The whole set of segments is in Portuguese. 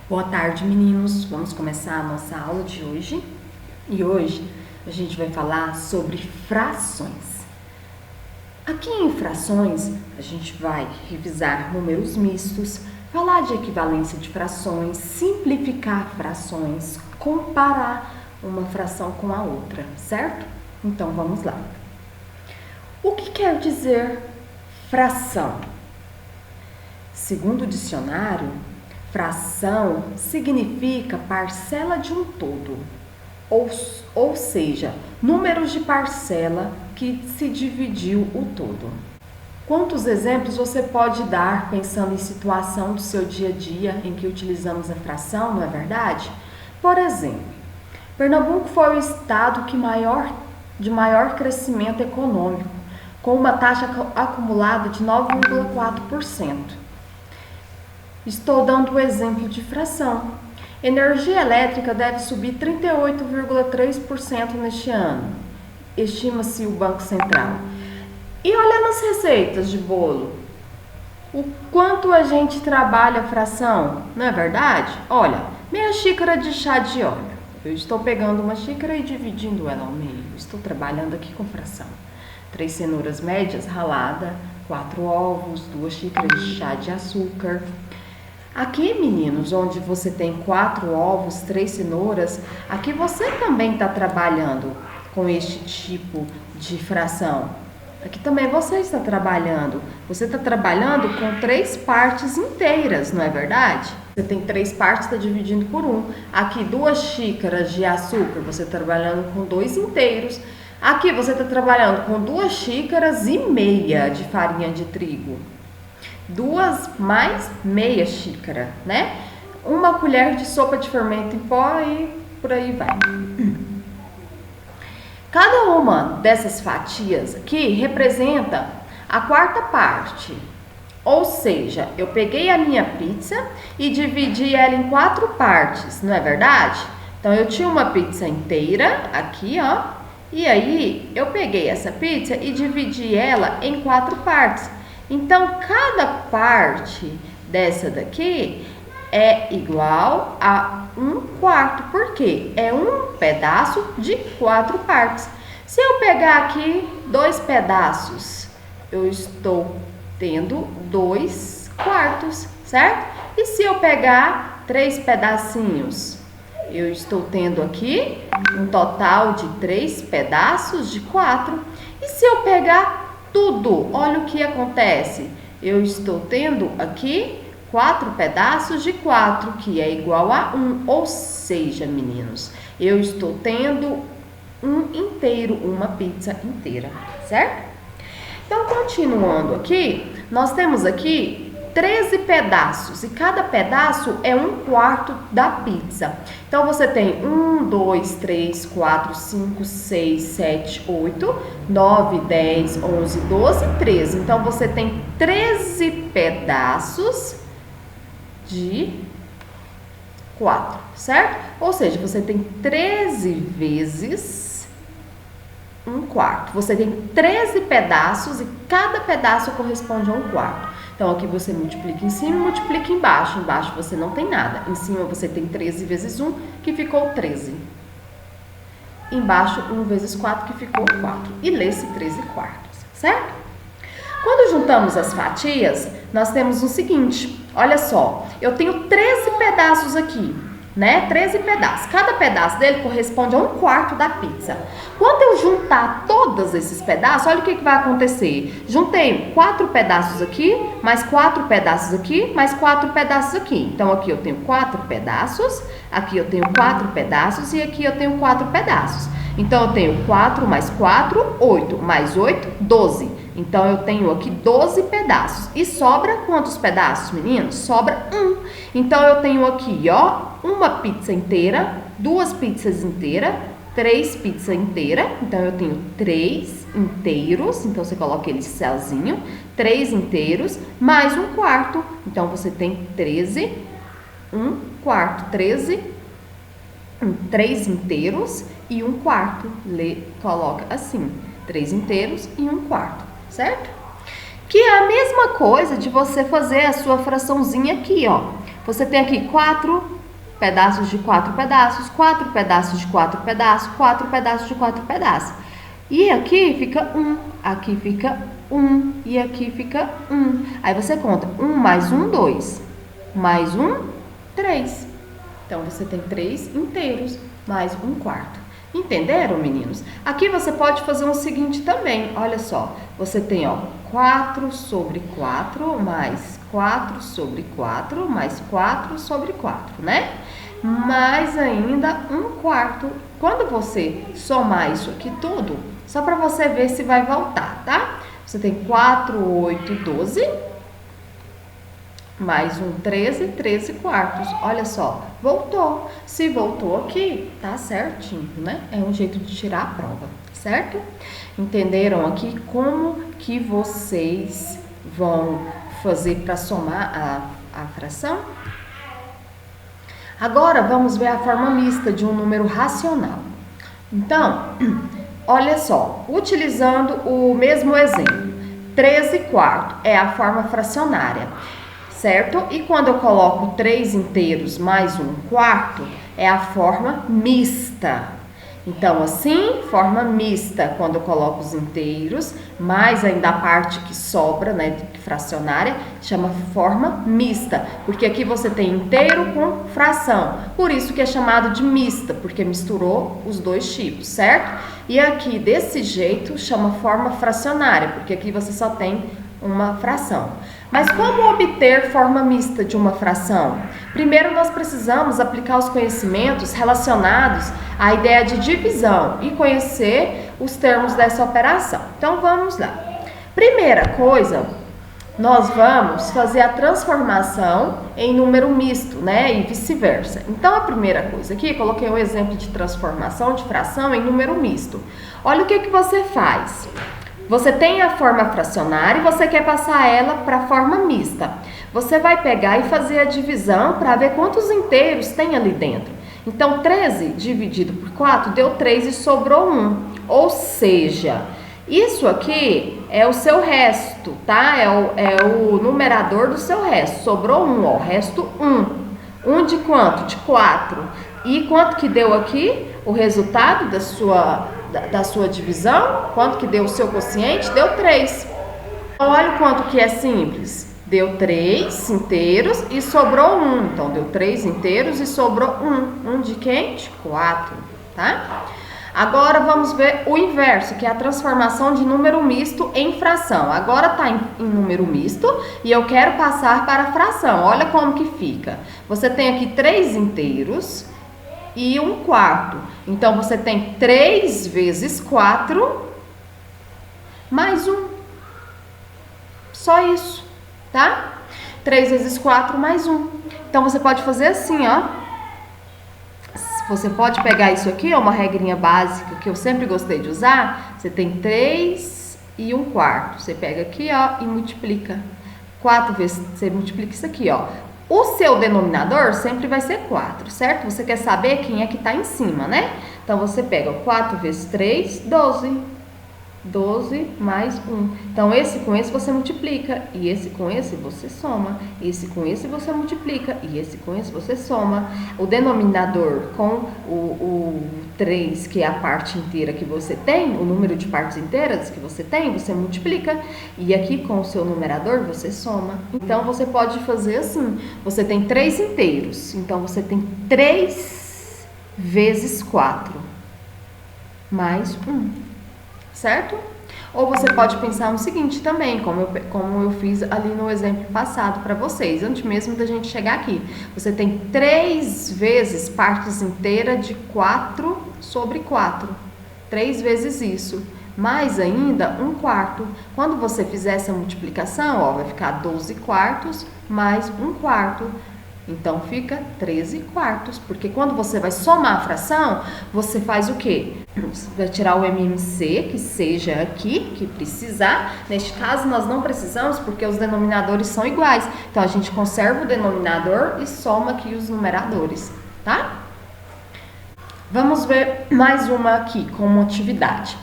Boa tarde, meninos. Vamos começar a nossa aula de hoje. E hoje a gente vai falar sobre frações. Aqui em frações, a gente vai revisar números mistos, falar de equivalência de frações, simplificar frações, comparar uma fração com a outra, certo? Então, vamos lá. O que quer dizer fração? Segundo o dicionário, fração significa parcela de um todo, ou seja, números de parcela que se dividiu o todo. Quantos exemplos você pode dar pensando em situação do seu dia a dia em que utilizamos a fração, não é verdade? Por exemplo, Pernambuco foi o estado de maior crescimento econômico, com uma taxa acumulada de 9,4%. Estou dando o exemplo de fração. Energia elétrica deve subir 38,3% neste ano, estima-se o Banco Central. E olha nas receitas de bolo, o quanto a gente trabalha a fração, não é verdade? Olha, meia xícara de chá de óleo. Eu estou pegando uma xícara e dividindo ela ao meio. Estou trabalhando aqui com fração. 3 cenouras médias raladas, 4 ovos, 2 xícaras de chá de açúcar. Aqui, meninos, onde você tem 4 ovos, 3 cenouras, aqui você também está trabalhando com este tipo de fração. Aqui também você está trabalhando. Você está trabalhando com 3 partes inteiras, não é verdade? Você tem 3 partes, está dividindo por 1. Aqui, 2 xícaras de açúcar, você está trabalhando com 2 inteiros. Aqui, você está trabalhando com 2 xícaras e meia de farinha de trigo. 2 mais meia xícara, né? 1 colher de sopa de fermento em pó e por aí vai. Cada uma dessas fatias aqui representa a 4ª parte. Ou seja, eu peguei a minha pizza e dividi ela em 4 partes, não é verdade? Então, eu tinha uma pizza inteira aqui, ó. E aí, eu peguei essa pizza e dividi ela em 4 partes. Então, cada parte dessa daqui é igual a 1/4. Por quê? É um pedaço de 4 partes. Se eu pegar aqui 2 pedaços, eu estou tendo 2/4, certo? E se eu pegar 3 pedacinhos, eu estou tendo aqui um total de 3 pedaços de 4. E se eu pegar tudo, olha o que acontece. Eu estou tendo aqui 4 pedaços de 4, que é igual a 1. Ou seja, meninos, eu estou tendo um inteiro, uma pizza inteira, certo? Então, continuando aqui, nós temos aqui 13 pedaços e cada pedaço é 1/4 da pizza. Então, você tem 1, 2, 3, 4, 5, 6, 7, 8, 9, 10, 11, 12, 13. Então, você tem 13 pedaços de 4, certo? Ou seja, você tem 13 vezes 1/4. Você tem 13 pedaços e cada pedaço corresponde a 1/4. Então, aqui você multiplica em cima e multiplica embaixo. Embaixo você não tem nada. Em cima você tem 13 vezes 1, que ficou 13. Embaixo, 1 vezes 4, que ficou 4. E lê-se 13/4, certo? Quando juntamos as fatias, nós temos o seguinte. Olha só, eu tenho 13 pedaços aqui, né? 13 pedaços. Cada pedaço dele corresponde a 1/4 da pizza. Quando eu juntar todos esses pedaços, olha o que vai acontecer. Juntei 4 pedaços aqui, mais 4 pedaços aqui, mais 4 pedaços aqui. Então, aqui eu tenho 4 pedaços, aqui eu tenho 4 pedaços e aqui eu tenho 4 pedaços. Então, eu tenho 4 mais 4, 8, mais 8, 12. Então, eu tenho aqui 12 pedaços. E sobra quantos pedaços, meninos? Sobra 1. Então, eu tenho aqui, ó, uma pizza inteira, 2 pizzas inteiras, 3 pizzas inteiras. Então, eu tenho 3 inteiros. Então, você coloca ele sozinho. 3 inteiros, mais 1/4. Então, você tem 13, 1/4. 13, 3 inteiros e 1/4. Coloca assim, 3 inteiros e 1/4, certo? Que é a mesma coisa de você fazer a sua fraçãozinha aqui, ó. Você tem aqui 4 pedaços de 4 pedaços, 4 pedaços de 4 pedaços, 4 pedaços de 4 pedaços. E aqui fica 1, aqui fica 1 e aqui fica 1. Aí você conta 1 mais 1, 2, mais 1, 3. Então, você tem 3 inteiros mais 1/4. Entenderam, meninos? Aqui você pode fazer o seguinte também, olha só. Você tem, ó, 4 sobre 4 mais 4 sobre 4 mais 4 sobre 4, né? Mais ainda 1/4. Quando você somar isso aqui tudo, só para você ver se vai voltar, tá? Você tem 4, 8, 12, mais 1, 13, 13/4. Olha só, voltou. Se voltou aqui, tá certinho, né? É um jeito de tirar a prova, certo? Entenderam aqui como que vocês vão fazer para somar a fração? Agora, vamos ver a forma mista de um número racional. Então, olha só, utilizando o mesmo exemplo, 13/4 é a forma fracionária, certo? E quando eu coloco 3 inteiros mais 1/4, é a forma mista. Então, assim, forma mista, quando eu coloco os inteiros, mais ainda a parte que sobra, né, fracionária, chama forma mista, porque aqui você tem inteiro com fração, por isso que é chamado de mista, porque misturou os dois tipos, certo? E aqui, desse jeito, chama forma fracionária, porque aqui você só tem uma fração. Mas como obter forma mista de uma fração? Primeiro, nós precisamos aplicar os conhecimentos relacionados à ideia de divisão e conhecer os termos dessa operação. Então, vamos lá. Primeira coisa, nós vamos fazer a transformação em número misto, né? E vice-versa. Então, a primeira coisa aqui, coloquei um exemplo de transformação de fração em número misto. Olha o que você faz. Você tem a forma fracionária e você quer passar ela para a forma mista. Você vai pegar e fazer a divisão para ver quantos inteiros tem ali dentro. Então, 13 dividido por 4 deu 3 e sobrou 1. Ou seja, isso aqui é o seu resto, tá? É o numerador do seu resto. Sobrou 1, ó, resto 1. 1 de quanto? De 4. E quanto que deu aqui? O resultado da sua divisão? Quanto que deu o seu quociente? Deu 3. Olha o quanto que é simples. Deu 3 inteiros e sobrou 1. Então, deu 3 inteiros e sobrou 1. 1 de quem? De 4, tá? Agora, vamos ver o inverso, que é a transformação de número misto em fração. Agora está em número misto e eu quero passar para a fração. Olha como que fica. Você tem aqui 3 inteiros e 1/4. Então, você tem 3 vezes 4 mais 1. Só isso, tá? 3 vezes 4 mais 1. Então, você pode fazer assim, ó. Você pode pegar isso aqui, é uma regrinha básica que eu sempre gostei de usar. Você tem 3 e 1/4. Você pega aqui, ó, e multiplica. 4 vezes, você multiplica isso aqui, ó. O seu denominador sempre vai ser 4, certo? Você quer saber quem é que está em cima, né? Então, você pega 4 vezes 3, 12. 12 mais 1. Então, esse com esse você multiplica. E esse com esse você soma. Esse com esse você multiplica. E esse com esse você soma. O denominador com o 3, que é a parte inteira que você tem, o número de partes inteiras que você tem, você multiplica. E aqui com o seu numerador você soma. Então, você pode fazer assim. Você tem 3 inteiros. Então, você tem 3 vezes 4 mais 1. Certo? Ou você pode pensar no seguinte também, como eu fiz ali no exemplo passado para vocês, antes mesmo da gente chegar aqui. Você tem 3 vezes partes inteiras de 4 sobre 4. 3 vezes isso. Mais ainda 1/4. Quando você fizer essa multiplicação, ó, vai ficar 12/4 mais 1/4. Então, fica 13/4, porque quando você vai somar a fração, você faz o quê? Você vai tirar o MMC, que seja aqui, que precisar. Neste caso, nós não precisamos, porque os denominadores são iguais. Então, a gente conserva o denominador e soma aqui os numeradores, tá? Vamos ver mais uma aqui, como atividade.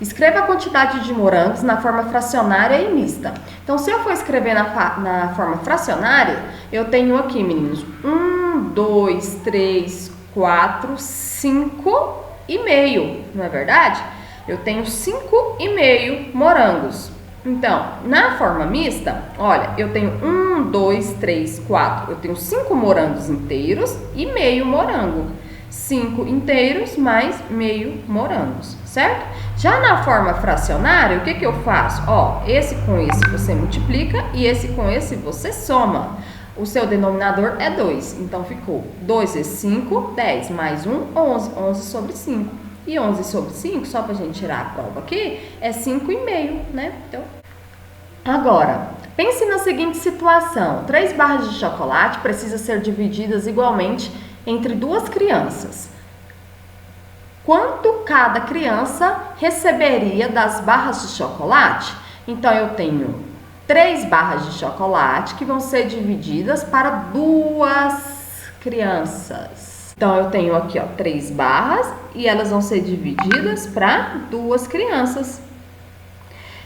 Escreva a quantidade de morangos na forma fracionária e mista. Então, se eu for escrever na forma fracionária, eu tenho aqui, meninos, 1, 2, 3, 4, 5 e meio, não é verdade? Eu tenho 5,5 morangos. Então, na forma mista, olha, eu tenho 1, 2, 3, 4. Eu tenho 5 morangos inteiros e meio morango. 5 inteiros mais meio morangos, certo? Já na forma fracionária, o que que eu faço? Ó, esse com esse você multiplica e esse com esse você soma. O seu denominador é 2, então ficou 2 vezes 5, 10, mais 1, 11. 11 sobre 5. E 11 sobre 5, só pra gente tirar a prova aqui, é 5,5, né? Então, agora, pense na seguinte situação. 3 barras de chocolate precisam ser divididas igualmente entre 2 crianças. Quanto cada criança receberia das barras de chocolate? Então, eu tenho 3 barras de chocolate que vão ser divididas para 2 crianças. Então, eu tenho aqui, ó, 3 barras e elas vão ser divididas para 2 crianças.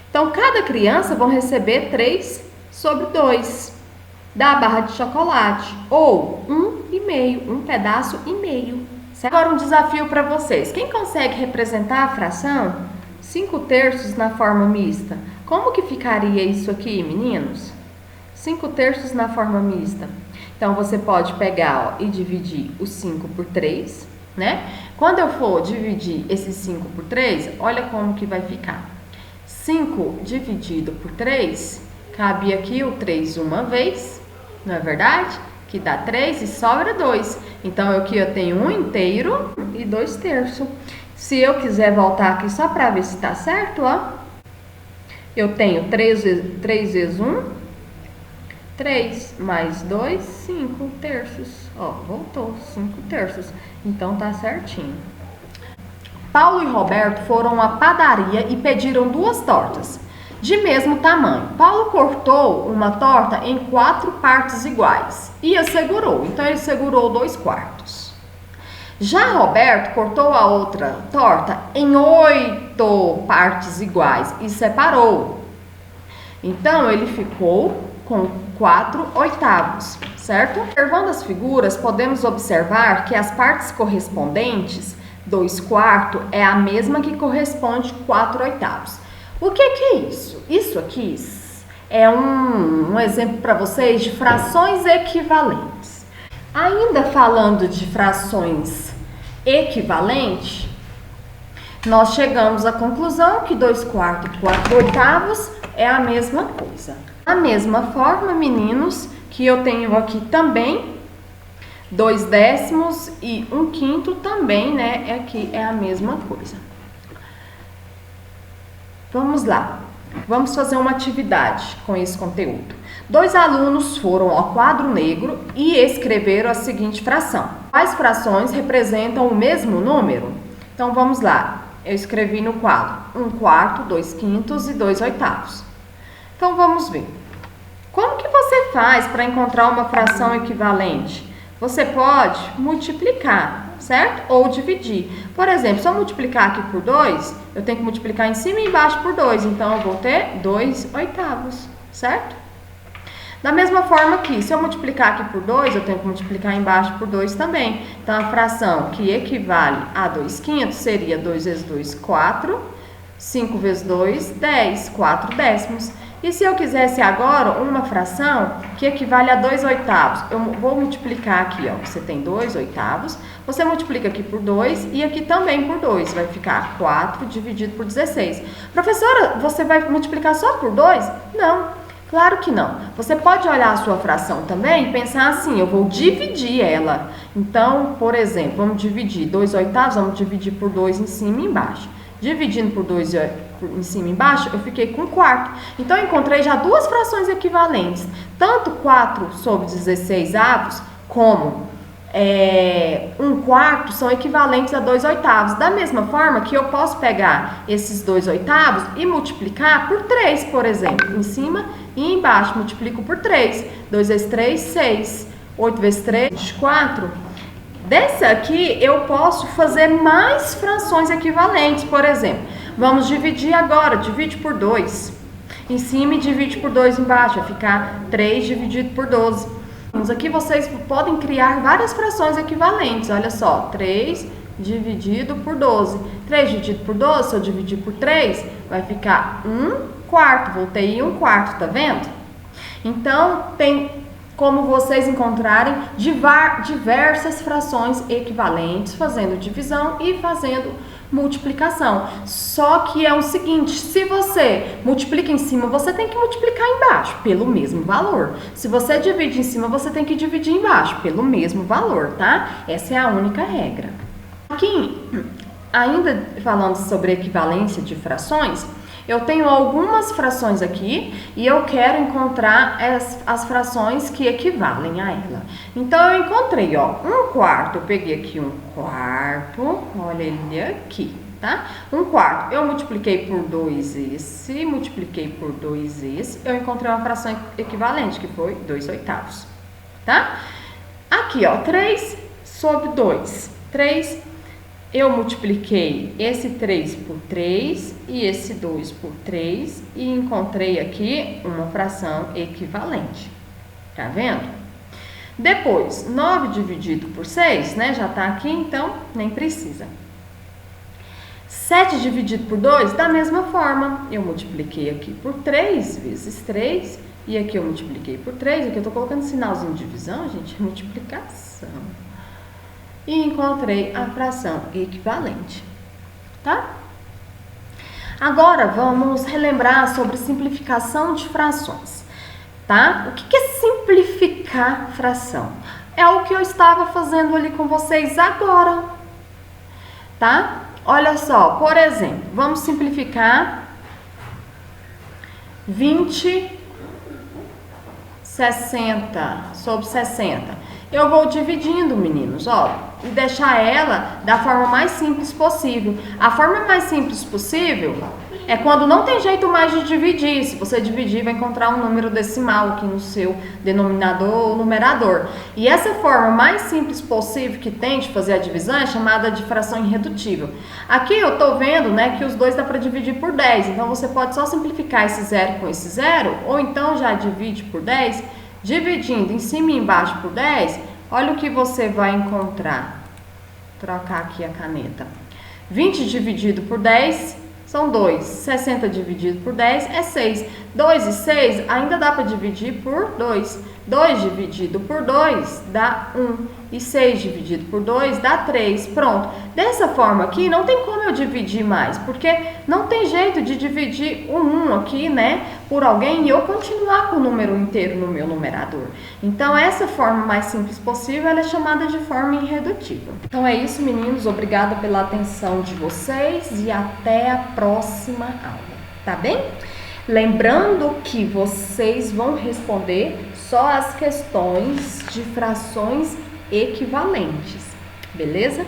Então, cada criança vai receber 3 sobre 2 da barra de chocolate, ou 1,5, um pedaço e meio. Certo? Agora, um desafio para vocês. Quem consegue representar a fração 5/3 na forma mista? Como que ficaria isso aqui, meninos? 5/3 na forma mista. Então, você pode pegar, ó, e dividir o 5 por 3, né? Quando eu for dividir esse 5 por 3, olha como que vai ficar. 5 dividido por 3, cabe aqui o 3 uma vez, não é verdade? Que dá 3 e sobra 2. Então, aqui eu tenho 1 inteiro e 2/3. Se eu quiser voltar aqui só para ver se tá certo, ó. Eu tenho 3 vezes 1, 3 mais 2, 5/3. Ó, voltou, 5/3. Então, tá certinho. Paulo e Roberto foram à padaria e pediram 2 tortas de mesmo tamanho. Paulo cortou uma torta em 4 partes iguais e a segurou. Então, ele segurou 2/4. Já Roberto cortou a outra torta em 8 partes iguais e separou. Então, ele ficou com 4/8, certo? Observando as figuras, podemos observar que as partes correspondentes, 2/4, é a mesma que corresponde 4/8. O que é isso? Isso aqui é um exemplo para vocês de frações equivalentes. Ainda falando de frações equivalentes, nós chegamos à conclusão que 2/4 e 4/8 é a mesma coisa. Da mesma forma, meninos, que eu tenho aqui também 2/10 e 1/5 também, né? Aqui é a mesma coisa. Vamos lá, vamos fazer uma atividade com esse conteúdo. 2 alunos foram ao quadro negro e escreveram a seguinte fração. Quais frações representam o mesmo número? Então, vamos lá. Eu escrevi no quadro 1/4, 2/5 e 2/8. Então, vamos ver. Como que você faz para encontrar uma fração equivalente? Você pode multiplicar, certo? Ou dividir. Por exemplo, se eu multiplicar aqui por 2, eu tenho que multiplicar em cima e embaixo por 2. Então, eu vou ter 2/8, certo? Da mesma forma que, se eu multiplicar aqui por 2, eu tenho que multiplicar embaixo por 2 também. Então, a fração que equivale a 2/5 seria 2 vezes 2, 4. 5 vezes 2, 10. 4/10. E se eu quisesse agora uma fração que equivale a 2/8, eu vou multiplicar aqui, ó. Você tem 2/8, você multiplica aqui por 2 e aqui também por 2. Vai ficar 4 dividido por 16. Professora, você vai multiplicar só por 2? Não, claro que não. Você pode olhar a sua fração também e pensar assim, eu vou dividir ela. Então, por exemplo, vamos dividir 2/8, vamos dividir por 2 em cima e embaixo. Dividindo por 2 em cima e embaixo, eu fiquei com 1/4. Então, eu encontrei já 2 frações equivalentes. Tanto 4 sobre 16 como 1/4 são equivalentes a 2/8. Da mesma forma que eu posso pegar esses 2/8 e multiplicar por 3, por exemplo. Em cima e embaixo, multiplico por 3. 2 vezes 3, 6. 8 vezes 3, 24. Dessa aqui, eu posso fazer mais frações equivalentes, por exemplo. Vamos dividir agora, divide por 2. Em cima e divide por 2 embaixo, vai ficar 3 dividido por 12. Aqui vocês podem criar várias frações equivalentes, olha só, 3 dividido por 12. 3 dividido por 12, se eu dividir por 3, vai ficar 1/4, voltei 1/4, tá vendo? Então, tem como vocês encontrarem diversas frações equivalentes, fazendo divisão e fazendo multiplicação. Só que é o seguinte, se você multiplica em cima, você tem que multiplicar embaixo, pelo mesmo valor. Se você divide em cima, você tem que dividir embaixo, pelo mesmo valor, tá? Essa é a única regra. Aqui, ainda falando sobre equivalência de frações, eu tenho algumas frações aqui e eu quero encontrar as frações que equivalem a ela. Então, eu encontrei, ó, 1/4, eu peguei aqui 1/4, olha ele aqui, tá? 1/4, eu multipliquei por 2 esse, multipliquei por 2 esse, eu encontrei uma fração equivalente, que foi 2/8, tá? Aqui, ó, 3 sobre 2, 3. Eu multipliquei esse 3 por 3 e esse 2 por 3 e encontrei aqui uma fração equivalente. Tá vendo? Depois, 9 dividido por 6, né? Já tá aqui, então nem precisa. 7 dividido por 2, da mesma forma. Eu multipliquei aqui por 3 vezes 3 e aqui eu multipliquei por 3. Aqui eu tô colocando sinalzinho de divisão, gente, é multiplicação. E encontrei a fração equivalente, tá? Agora, vamos relembrar sobre simplificação de frações, tá? O que é simplificar fração? É o que eu estava fazendo ali com vocês agora, tá? Olha só, por exemplo, vamos simplificar 60 sobre 60. Eu vou dividindo, meninos, ó, e deixar ela da forma mais simples possível. A forma mais simples possível é quando não tem jeito mais de dividir. Se você dividir, vai encontrar um número decimal aqui no seu denominador ou numerador. E essa forma mais simples possível que tem de fazer a divisão é chamada de fração irredutível. Aqui eu tô vendo, né, que os dois dá para dividir por 10. Então, você pode só simplificar esse zero com esse zero, ou então já divide por 10, dividindo em cima e embaixo por 10, olha o que você vai encontrar. Vou trocar aqui a caneta. 20 dividido por 10 são 2. 60 dividido por 10 é 6. 2 e 6 ainda dá para dividir por 2. 2 dividido por 2 dá 1. E 6 dividido por 2 dá 3. Pronto. Dessa forma aqui, não tem como eu dividir mais, porque não tem jeito de dividir o 1 aqui, né, por alguém e eu continuar com o número inteiro no meu numerador. Então, essa forma mais simples possível, ela é chamada de forma irredutível. Então, é isso, meninos. Obrigada pela atenção de vocês e até a próxima aula. Tá bem? Lembrando que vocês vão responder só as questões de frações equivalentes, beleza?